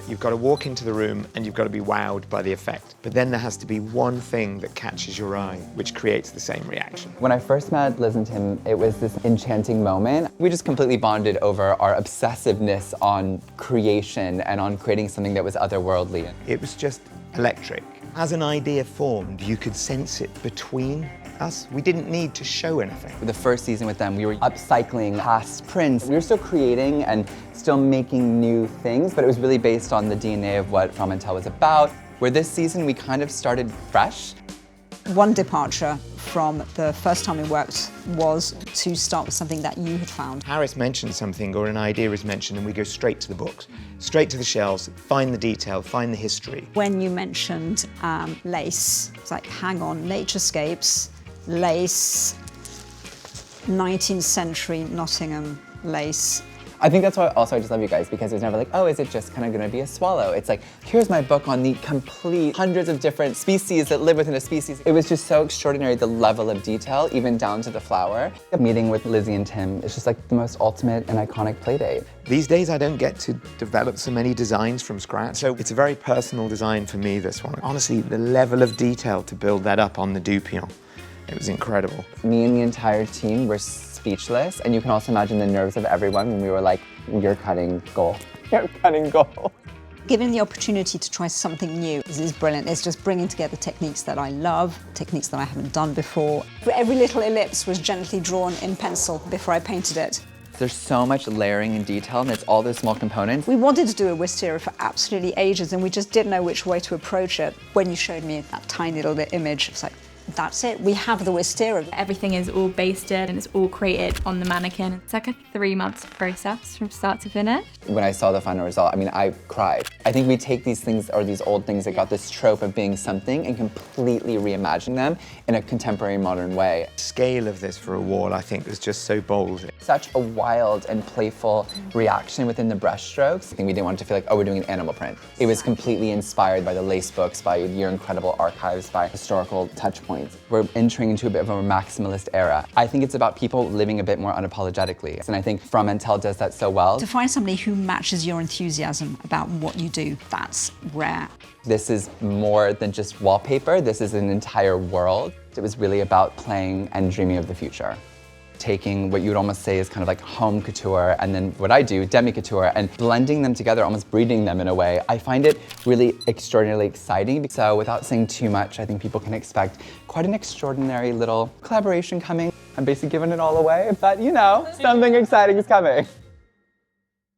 You've got to walk into the room and you've got to be wowed by the effect. But then there has to be one thing that catches your eye, which creates the same reaction. When I first met Liz and Tim, it was this enchanting moment. We just completely bonded over our obsessiveness on creation and on creating something that was otherworldly. It was just electric. As an idea formed, you could sense it between us. We didn't need to show anything. The first season with them, we were upcycling past prints. We were still creating and still making new things, but it was really based on the DNA of what Fromental was about. Where this season, we kind of started fresh. One departure from the first time we worked was to start with something that you had found. Harris mentions something or an idea is mentioned and we go straight to the books, straight to the shelves, find the detail, find the history. When you mentioned lace, it's like, hang on, naturescapes, lace, 19th century Nottingham lace. I think that's why also I just love you guys, because it's never like, oh, is it just kind of gonna be a swallow? It's like, here's my book on the complete hundreds of different species that live within a species. It was just so extraordinary, the level of detail, even down to the flower. A meeting with Lizzie and Tim is just like the most ultimate and iconic play date. These days I don't get to develop so many designs from scratch, so it's a very personal design for me, this one. Honestly, the level of detail to build that up on the Dupion, it was incredible. Me and the entire team were speechless, and you can also imagine the nerves of everyone when we were like, you're cutting gold. You're cutting gold. Given the opportunity to try something new, this is brilliant. It's just bringing together techniques that I love, techniques that I haven't done before. Every little ellipse was gently drawn in pencil before I painted it. There's so much layering and detail, and it's all those small components. We wanted to do a wisteria for absolutely ages, and we just didn't know which way to approach it. When you showed me that tiny little bit image, it's like, that's it, we have the wisteria. Everything is all basted and it's all created on the mannequin. It's like a 3-month process from start to finish. When I saw the final result, I mean, I cried. I think we take these things, or these old things that got this trope of being something, and completely reimagine them in a contemporary, modern way. The scale of this for a wall, I think, was just so bold. Such a wild and playful reaction within the brushstrokes. I think we didn't want it to feel like, oh, we're doing an animal print. It was completely inspired by the lace books, by your incredible archives, by historical touch points. We're entering into a bit of a maximalist era. I think it's about people living a bit more unapologetically. And I think Fromental does that so well. To find somebody who matches your enthusiasm about what you do, that's rare. This is more than just wallpaper. This is an entire world. It was really about playing and dreaming of the future. Taking what you would almost say is kind of like home couture, and then what I do, demi-couture, and blending them together, almost breeding them in a way. I find it really extraordinarily exciting. So without saying too much, I think people can expect quite an extraordinary little collaboration coming. I'm basically giving it all away, but you know, something exciting is coming.